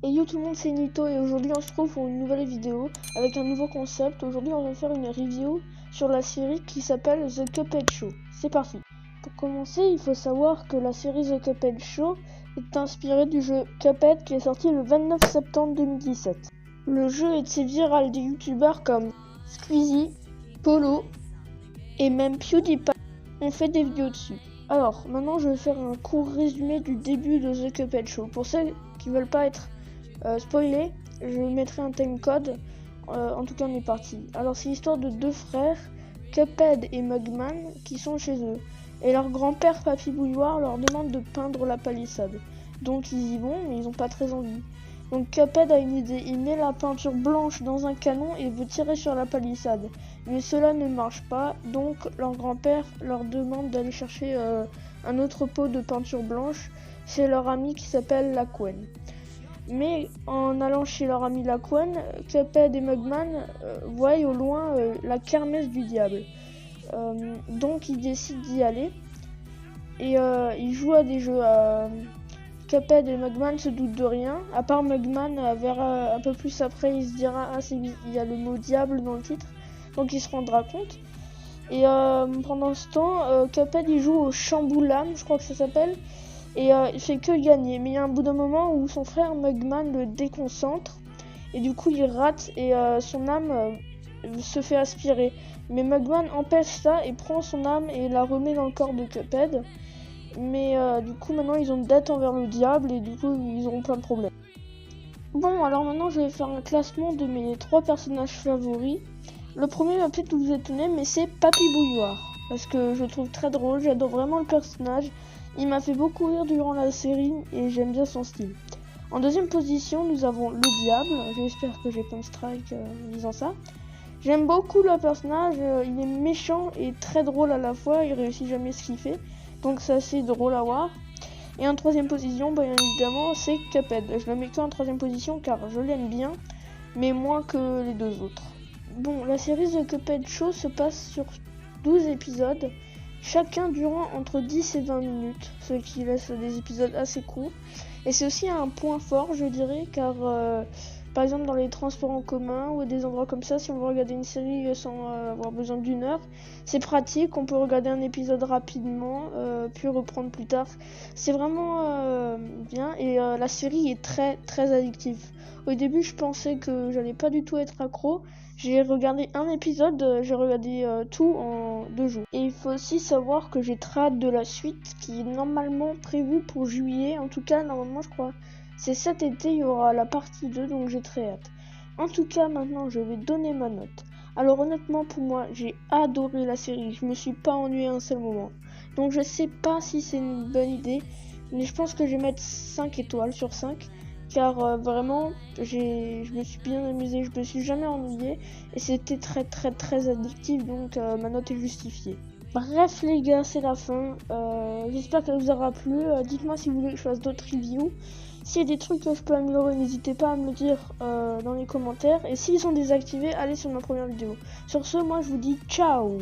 Et yo tout le monde, c'est Nito et aujourd'hui on se retrouve pour une nouvelle vidéo avec un nouveau concept. Aujourd'hui on va faire une review sur la série qui s'appelle The Cuphead Show. C'est parti. Pour commencer, il faut savoir que la série The Cuphead Show est inspirée du jeu Cuphead qui est sorti le 29 septembre 2017. Le jeu est de viral des youtubeurs comme Squeezie, Polo et même PewDiePie ont fait des vidéos dessus. Alors maintenant je vais faire un court résumé du début de The Cuphead Show. Pour ceux qui veulent pas être spoilé, je mettrai un timecode. En tout cas, on est parti. Alors, c'est l'histoire de deux frères, Cuphead et Mugman, qui sont chez eux. Et leur grand-père, Papy Bouilloire, leur demande de peindre la palissade. Donc, ils y vont, mais ils n'ont pas très envie. Donc, Cuphead a une idée. Il met la peinture blanche dans un canon et veut tirer sur la palissade. Mais cela ne marche pas. Donc, leur grand-père leur demande d'aller chercher un autre pot de peinture blanche. C'est leur ami qui s'appelle Laquenne. Mais en allant chez leur ami Laquenne, Cuphead et Mugman voient au loin la kermesse du diable. Donc ils décident d'y aller et ils jouent à des jeux. Cuphead et Mugman se doutent de rien, à part Mugman, vers un peu plus après il se dira il y a le mot diable dans le titre, donc il se rendra compte. Et pendant ce temps, Cuphead il joue au Chamboulam, je crois que ça s'appelle. Et il fait que gagner, mais il y a un bout d'un moment où son frère Mugman le déconcentre et du coup il rate et son âme se fait aspirer. Mais Mugman empêche ça et prend son âme et la remet dans le corps de Cuphead. Mais du coup maintenant ils ont une dette envers le diable et du coup ils auront plein de problèmes. Bon, alors maintenant je vais faire un classement de mes 3 personnages favoris. Le premier va peut-être vous étonner, mais c'est Papy Bouilloire, parce que je le trouve très drôle, j'adore vraiment le personnage. Il m'a fait beaucoup rire durant la série et j'aime bien son style. En deuxième position, nous avons le diable. J'espère que j'ai pas un strike en disant ça. J'aime beaucoup le personnage, il est méchant et très drôle à la fois, il réussit jamais ce qu'il fait. Donc c'est assez drôle à voir. Et en troisième position, bien évidemment, c'est Cuphead. Je le mets que en troisième position car je l'aime bien, mais moins que les deux autres. Bon, la série The Cuphead Show se passe sur 12 épisodes. Chacun durant entre 10 et 20 minutes, ce qui laisse des épisodes assez courts. Et c'est aussi un point fort, je dirais, car par exemple dans les transports en commun ou des endroits comme ça, si on veut regarder une série sans avoir besoin d'une heure, c'est pratique, on peut regarder un épisode rapidement, puis reprendre plus tard. C'est vraiment bien et la série est très très addictive. Au début, je pensais que j'allais pas du tout être accro. J'ai regardé un épisode, j'ai regardé tout en 2 jours. Et il faut aussi savoir que j'ai très hâte de la suite qui est normalement prévue pour juillet. En tout cas, normalement, je crois, c'est cet été, il y aura la partie 2, donc j'ai très hâte. En tout cas, maintenant, je vais donner ma note. Alors honnêtement, pour moi, j'ai adoré la série. Je me suis pas ennuyé un seul moment. Donc je sais pas si c'est une bonne idée, mais je pense que je vais mettre 5 étoiles sur 5. Car vraiment, je me suis bien amusée, je me suis jamais ennuyée et c'était très très très addictif, donc ma note est justifiée. Bref les gars, c'est la fin, j'espère qu'elle vous aura plu, dites-moi si vous voulez que je fasse d'autres reviews. S'il y a des trucs que je peux améliorer, n'hésitez pas à me le dire dans les commentaires, et s'ils sont désactivés, allez sur ma première vidéo. Sur ce, moi je vous dis ciao.